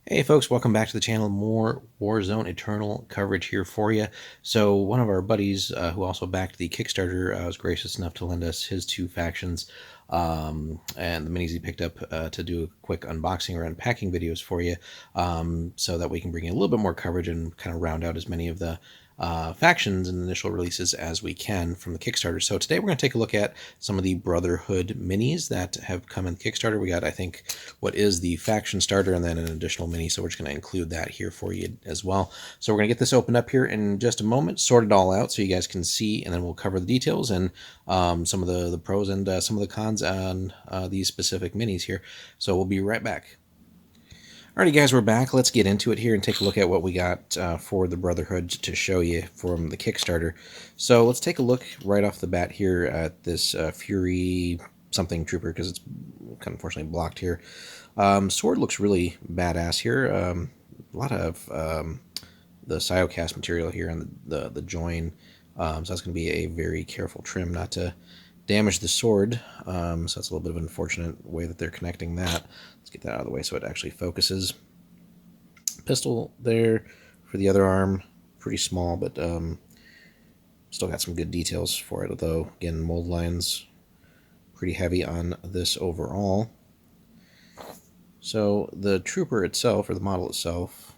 Hey folks, welcome back to the channel. More Warzone Eternal coverage here for you. So one of our buddies who also backed the Kickstarter was gracious enough to lend us his two factions and the minis he picked up to do a quick unboxing or unpacking videos for you so that we can bring you a little bit more coverage and kind of round out as many of the factions and initial releases as we can from the Kickstarter. So today we're going to take a look at some of the Brotherhood minis that have come in the Kickstarter. We got, I think, what is the faction starter and then an additional mini, so we're just going to include that here for you as well. So we're going to get this opened up here in just a moment, sort it all out so you guys can see, and then we'll cover the details and some of the pros and some of the cons on these specific minis here. So we'll be right back. Alrighty guys, we're back. Let's get into it here and take a look at what we got for the Brotherhood to show you from the Kickstarter. So let's take a look right off the bat here at this Fury something trooper, because it's kind of unfortunately blocked here. Sword looks really badass here. A lot of the Siocast material here on the join. So that's going to be a very careful trim not to damage the sword. So that's a little bit of an unfortunate way that they're connecting that. Let's get that out of the way so it actually focuses. Pistol there for the other arm, pretty small, but still got some good details for it, though. Again, mold lines pretty heavy on this overall. So the trooper itself, or the model itself,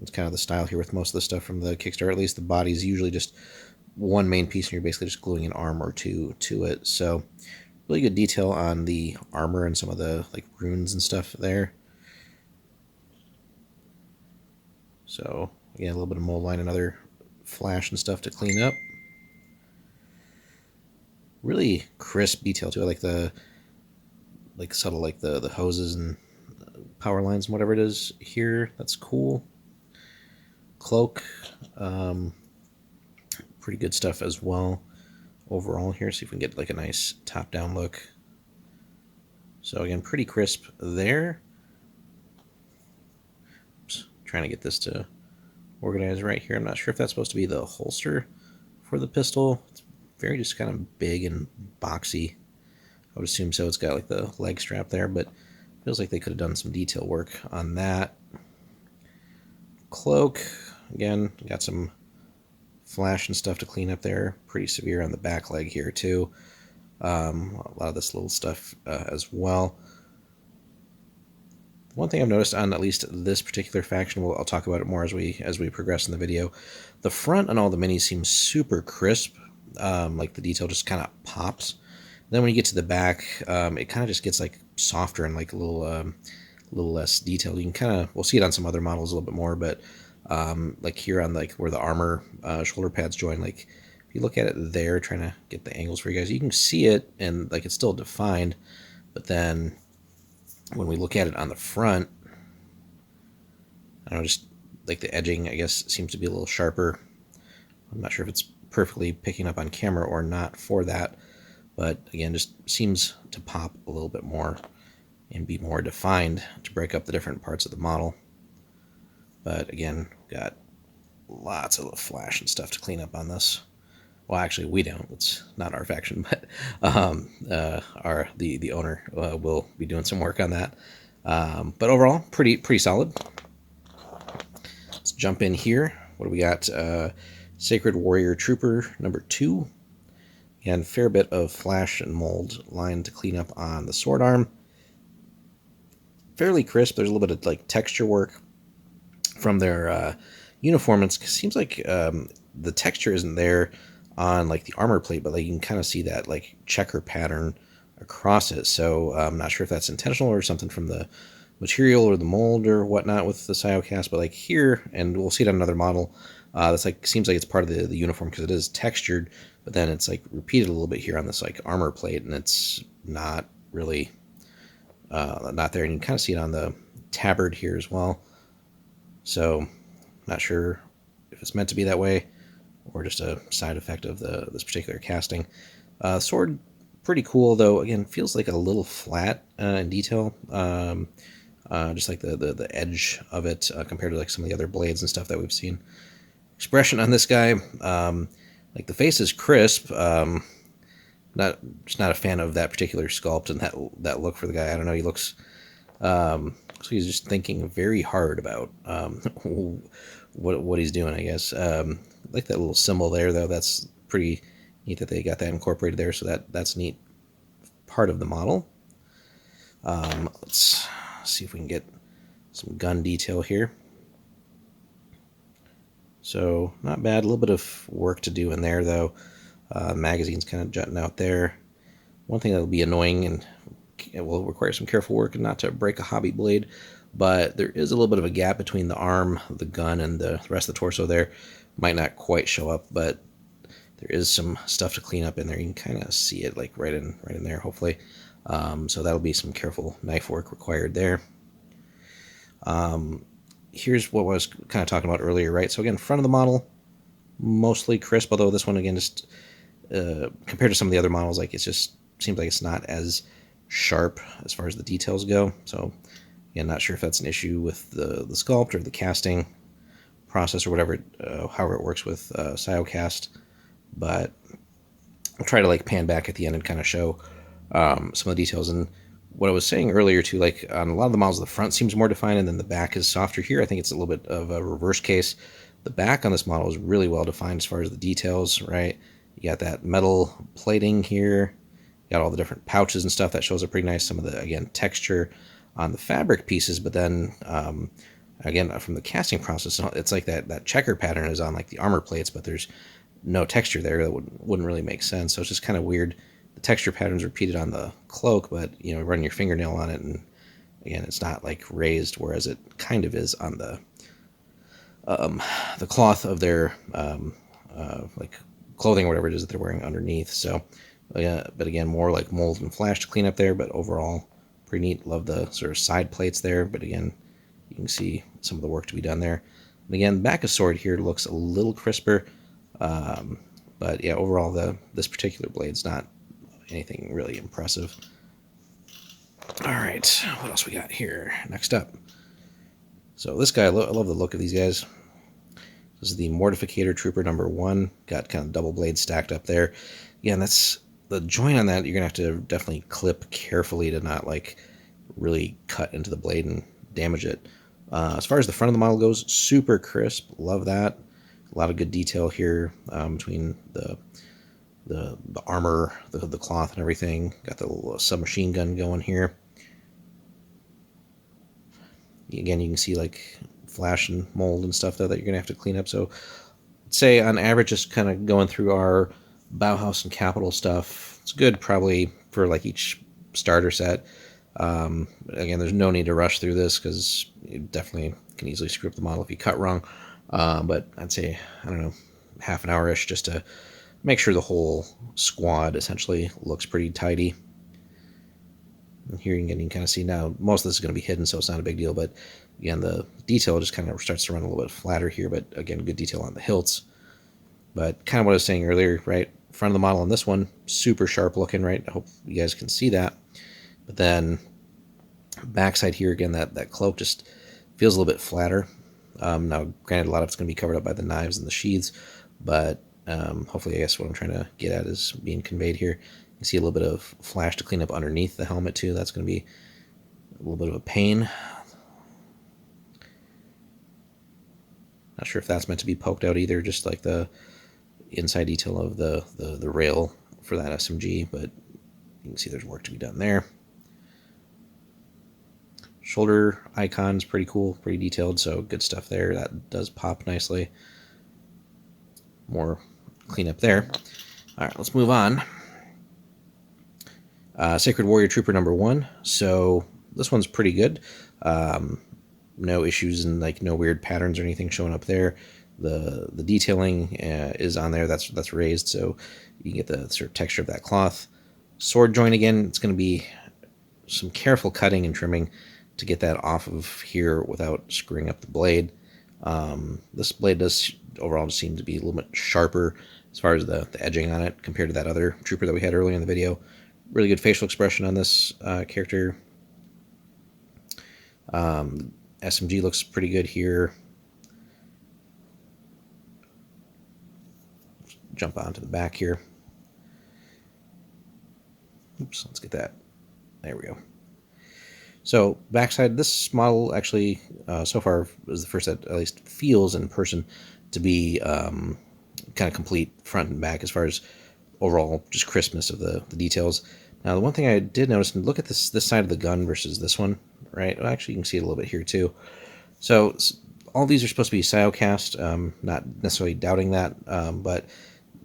it's kind of the style here with most of the stuff from the Kickstarter. At least the body's usually just one main piece, and you're basically just gluing an arm or two to it. So really good detail on the armor and some of the like runes and stuff there. So again, a little bit of mold line and other flash and stuff to clean up. Really crisp detail to it, like the subtle, like the hoses and power lines and whatever it is here. That's cool. Cloak, pretty good stuff as well overall here. See if we can get like a nice top-down look. So again, pretty crisp there. Oops, trying to get this to organize right here. I'm not sure if that's supposed to be the holster for the pistol. It's very just kind of big and boxy. I would assume so. It's got like the leg strap there, but feels like they could have done some detail work on that. Cloak, again, got some flash and stuff to clean up there. Pretty severe on the back leg here too. A lot of this little stuff as well. One thing I've noticed on at least this particular faction, I'll talk about it more as we progress in the video. The front on all the minis seems super crisp. Like the detail just kind of pops. Then when you get to the back, it kind of just gets like softer and like a little less detailed. You can kind of, we'll see it on some other models a little bit more, but like here on like where the armor shoulder pads join, like if you look at it there, trying to get the angles for you guys, you can see it and like it's still defined, but then when we look at it on the front, I don't know, just like the edging, I guess, seems to be a little sharper. I'm not sure if it's perfectly picking up on camera or not for that, but again, just seems to pop a little bit more and be more defined to break up the different parts of the model. But again, got lots of flash and stuff to clean up on this. Well, actually, we don't. It's not our faction, but the owner will be doing some work on that. But overall, pretty solid. Let's jump in here. What do we got? Sacred Warrior Trooper number 2. Again, fair bit of flash and mold line to clean up on the sword arm. Fairly crisp. There's a little bit of like texture work from their uniform. It seems like the texture isn't there on like the armor plate, but like you can kind of see that like checker pattern across it. So I'm not sure if that's intentional or something from the material or the mold or whatnot with the Siocast, but like here, and we'll see it on another model, that's like, seems like it's part of the uniform because it is textured, but then it's like repeated a little bit here on this like armor plate, and it's not really not there. And you can kind of see it on the tabard here as well. So not sure if it's meant to be that way or just a side effect of this particular casting. Sword, pretty cool, though. Again, feels like a little flat in detail. Just like the edge of it compared to like some of the other blades and stuff that we've seen. Expression on this guy, like the face is crisp. Just not a fan of that particular sculpt and that look for the guy. I don't know. He looks So he's just thinking very hard about what he's doing, I guess. Like that little symbol there, though. That's pretty neat that they got that incorporated there. So that's neat part of the model. Let's see if we can get some gun detail here. So not bad. A little bit of work to do in there, though. Magazine's kind of jutting out there. One thing that'll be annoying and it will require some careful work and not to break a hobby blade, but there is a little bit of a gap between the arm, the gun, and the rest of the torso there. Might not quite show up, but there is some stuff to clean up in there. You can kind of see it like right in there, hopefully. So that'll be some careful knife work required there. Here's what I was kind of talking about earlier, right? So again, front of the model, mostly crisp, although this one, again, just compared to some of the other models, like it just seems like it's not as sharp as far as the details go. So again, not sure if that's an issue with the sculpt or the casting process or whatever, however it works with Siocast. But I'll try to like pan back at the end and kind of show some of the details. And what I was saying earlier too, like on a lot of the models, the front seems more defined and then the back is softer. Here I think it's a little bit of a reverse case. The back on this model is really well defined as far as the details, right? You got that metal plating here. You got all the different pouches and stuff that shows up pretty nice. Some of the, again, texture on the fabric pieces, but then again, from the casting process, it's like that checker pattern is on like the armor plates, but there's no texture there. That wouldn't really make sense. So it's just kind of weird. The texture pattern's repeated on the cloak, but you know, run your fingernail on it, and again, it's not like raised, whereas it kind of is on the cloth of their like clothing or whatever it is that they're wearing underneath. So, but again, more like mold and flash to clean up there, but overall pretty neat. Love the sort of side plates there, but again, you can see some of the work to be done there. And again, back of sword here looks a little crisper, but yeah, overall this particular blade's not anything really impressive. All right, what else we got here? Next up. So this guy, I love the look of these guys. This is the Mortificator Trooper number 1. Got kind of double blades stacked up there. Again, that's the joint on that. You're gonna have to definitely clip carefully to not like really cut into the blade and damage it. As far as the front of the model goes, super crisp. Love that. A lot of good detail here between the armor, the cloth, and everything. Got the little submachine gun going here. Again, you can see like flash and mold and stuff though that you're gonna have to clean up. So, say on average, just kind of going through our Bauhaus and Capital stuff, it's good probably for like each starter set. Again, there's no need to rush through this because you definitely can easily screw up the model if you cut wrong. But I'd say, I don't know, half an hour-ish just to make sure the whole squad essentially looks pretty tidy. And here you can kind of see now, most of this is going to be hidden, so it's not a big deal, but again, the detail just kind of starts to run a little bit flatter here, but again, good detail on the hilts. But kind of what I was saying earlier, right? Front of the model on this one, super sharp looking, right? I hope you guys can see that. But then backside here, again, that cloak just feels a little bit flatter. Now, granted, a lot of it's going to be covered up by the knives and the sheaths, but hopefully, I guess what I'm trying to get at is being conveyed here. You see a little bit of flash to clean up underneath the helmet too. That's going to be a little bit of a pain. Not sure if that's meant to be poked out either, just like the inside detail of the rail for that SMG, but you can see there's work to be done there. Shoulder icon's pretty cool, pretty detailed, so good stuff there. That does pop nicely. More cleanup there. All right, let's move on. Sacred Warrior Trooper number 1. So this one's pretty good. No issues and like no weird patterns or anything showing up there. The detailing is on there. That's raised, so you can get the sort of texture of that cloth. Sword joint again. It's going to be some careful cutting and trimming to get that off of here without screwing up the blade. This blade does overall seem to be a little bit sharper as far as the edging on it compared to that other trooper that we had earlier in the video. Really good facial expression on this character. SMG looks pretty good here. Jump onto the back here. Oops, let's get that. There we go. So backside, this model actually so far is the first that at least feels in person to be kind of complete front and back as far as overall just crispness of the details. Now, the one thing I did notice, and look at this side of the gun versus this one, right? Well, actually, you can see it a little bit here too. So all these are supposed to be Siocast, not necessarily doubting that, but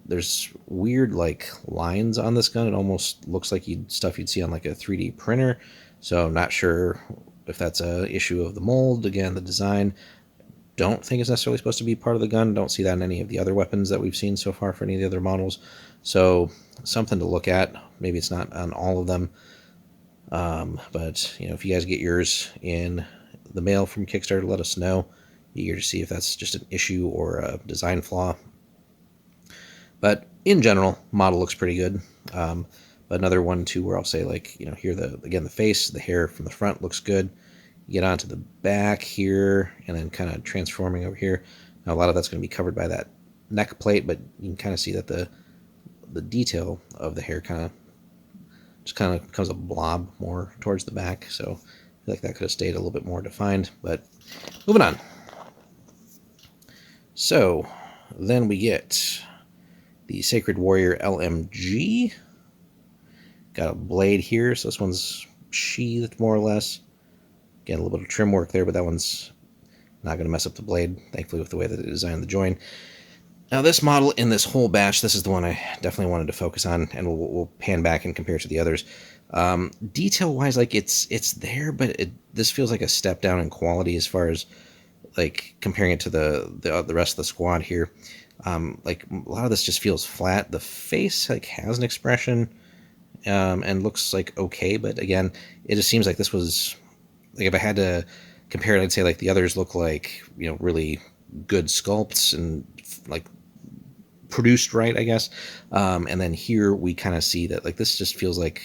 there's weird like lines on this gun. It almost looks like stuff you'd see on like a 3D printer. So I'm not sure if that's a issue of the mold. Again, the design. Don't think it's necessarily supposed to be part of the gun. Don't see that in any of the other weapons that we've seen so far for any of the other models. So something to look at. Maybe it's not on all of them. But if you guys get yours in the mail from Kickstarter, let us know. Eager to see if that's just an issue or a design flaw. But in general, model looks pretty good. But another one too, where I'll say like, here the face, the hair from the front looks good. You get onto the back here, and then kind of transforming over here. Now a lot of that's going to be covered by that neck plate, but you can kind of see that the detail of the hair kind of becomes a blob more towards the back. So I feel like that could have stayed a little bit more defined. But moving on. So then we get the Sacred Warrior LMG. Got a blade here, so this one's sheathed more or less. Again, a little bit of trim work there, but that one's not going to mess up the blade, thankfully, with the way that they designed the join. Now, this model in this whole batch, this is the one I definitely wanted to focus on, and we'll pan back and compare to the others. Detail-wise, like it's there, but this feels like a step down in quality as far as like comparing it to the rest of the squad here. Like a lot of this just feels flat. The face like has an expression and looks like okay, but again, it just seems like this was like if I had to compare it, I'd say like the others look like really good sculpts and like produced right, I guess. And then here we kind of see that like this just feels like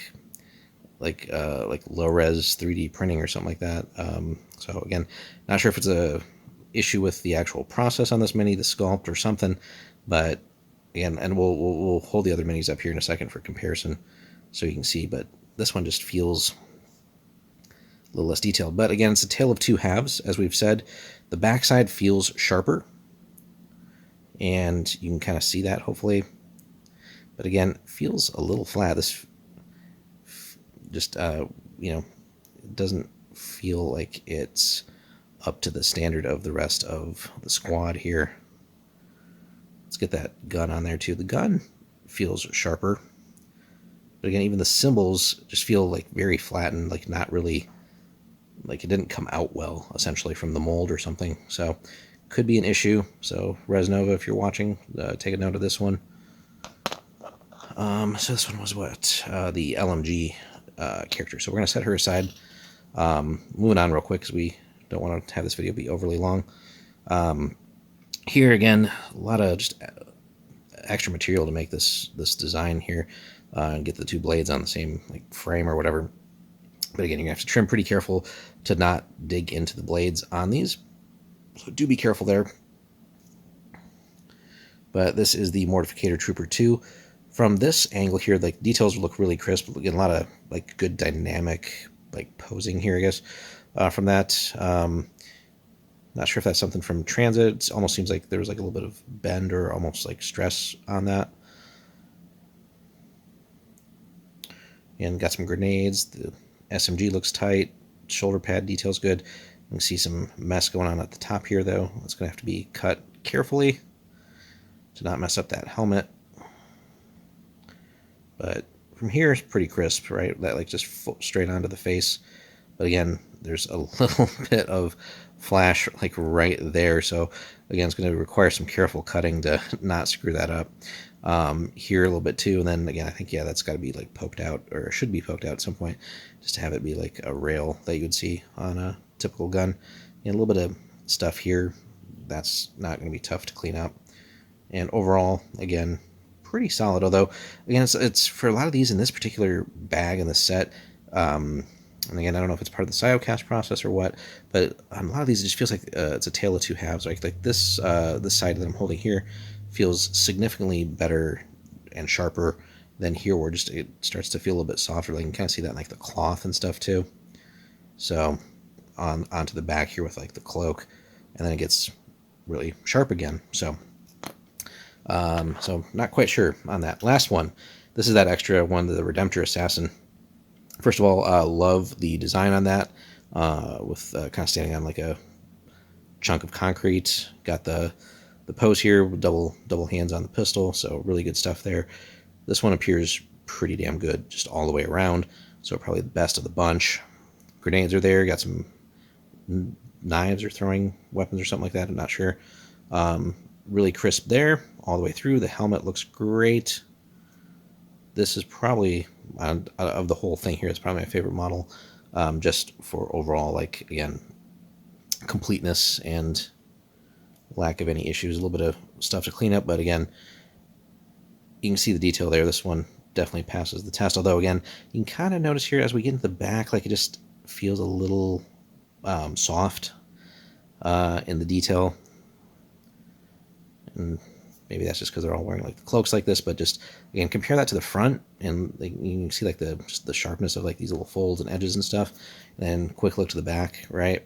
low res 3D printing or something like that. So again, not sure if it's a issue with the actual process on this mini, the sculpt or something, but again, and we'll hold the other minis up here in a second for comparison so you can see, but this one just feels a little less detailed. But again, it's a tale of two halves, as we've said. The backside feels sharper, and you can kind of see that, hopefully. But again, feels a little flat. This just, it doesn't feel like it's up to the standard of the rest of the squad here. Let's get that gun on there, too. The gun feels sharper. But again, even the symbols just feel like very flattened, like not really, like it didn't come out well, essentially, from the mold or something. So could be an issue. So Resnova, if you're watching, take a note of this one. So this one was what? The LMG character. So we're going to set her aside. Moving on real quick because we don't want to have this video be overly long. Here again, a lot of just extra material to make this design here and get the two blades on the same like frame or whatever. But again, you're going to have to trim pretty careful to not dig into the blades on these. So do be careful there. But this is the Mortificator Trooper 2. From this angle here, like details look really crisp. Again, a lot of like good dynamic like posing here, I guess, from that. Not sure if that's something from transit. It almost seems like there was like a little bit of bend or almost like stress on that. And got some grenades. The SMG looks tight. Shoulder pad detail's good. You can see some mess going on at the top here, though. It's going to have to be cut carefully to not mess up that helmet. But from here, it's pretty crisp, right? That like just straight onto the face. But again, there's a little bit of flash like right there. So again, it's going to require some careful cutting to not screw that up. Here a little bit too. And then again, I think, yeah, that's got to be like poked out, or should be poked out at some point, just to have it be like a rail that you would see on a typical gun. And a little bit of stuff here. That's not going to be tough to clean up. And overall, again, pretty solid. Although, again, it's for a lot of these in this particular bag in the set. And again, I don't know if it's part of the Siocast process or what, but on a lot of these, it just feels like it's a tale of two halves. Like this, this side that I'm holding here feels significantly better and sharper than here, where just it starts to feel a little bit softer. Like you can kind of see that in like the cloth and stuff too. So onto the back here with like the cloak, and then it gets really sharp again. So not quite sure on that last one. This is that extra one, the Redemptor Assassin. First of all, love the design on that, with kind of standing on like a chunk of concrete. Got the pose here, double hands on the pistol, so really good stuff there. This one appears pretty damn good just all the way around, so probably the best of the bunch. Grenades are there, got some knives or throwing weapons or something like that, I'm not sure. Really crisp there all the way through. The helmet looks great. This is probably, of the whole thing here, it's probably my favorite model, just for overall, like, again, completeness and lack of any issues. A little bit of stuff to clean up, but again, you can see the detail there. This one definitely passes the test, although again, you can kind of notice here as we get into the back, like it just feels a little soft in the detail. And maybe that's just because they're all wearing like the cloaks like this, but just again, compare that to the front, and like, you can see like just the sharpness of like these little folds and edges and stuff. And then quick look to the back, right?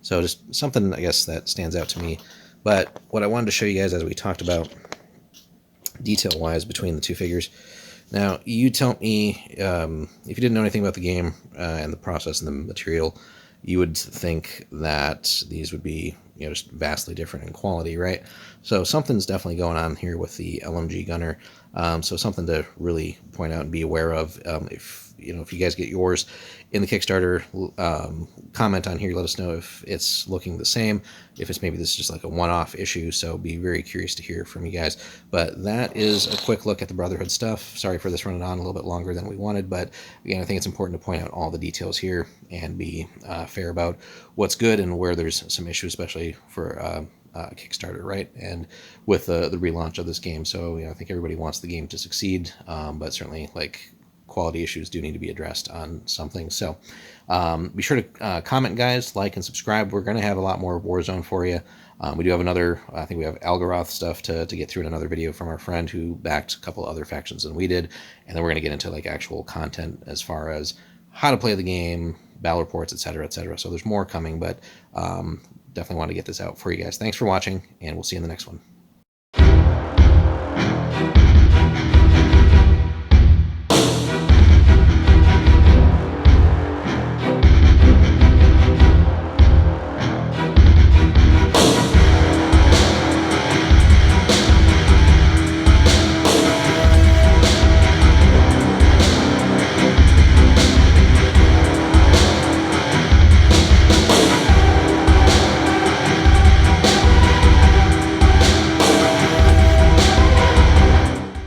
So just something, I guess, that stands out to me. But what I wanted to show you guys, as we talked about detail-wise between the two figures. Now, you tell me, if you didn't know anything about the game and the process and the material, you would think that these would be, just vastly different in quality, right? So something's definitely going on here with the LMG gunner. So something to really point out and be aware of. If you guys get yours in the Kickstarter, comment on here. Let us know if it's looking the same, if it's maybe this is just like a one-off issue. So be very curious to hear from you guys. But that is a quick look at the Brotherhood stuff. Sorry for this running on a little bit longer than we wanted, but again, I think it's important to point out all the details here and be fair about what's good and where there's some issues, especially for Kickstarter, right? And with the relaunch of this game. So I think everybody wants the game to succeed, but certainly like quality issues do need to be addressed on something. So be sure to comment, guys, like, and subscribe. We're going to have a lot more Warzone for you. We do have another, I think we have Algaroth stuff to get through in another video from our friend who backed a couple other factions than we did. And then we're going to get into like actual content as far as how to play the game, battle reports, etc., etc. So there's more coming, but definitely want to get this out for you guys. Thanks for watching, and we'll see you in the next one.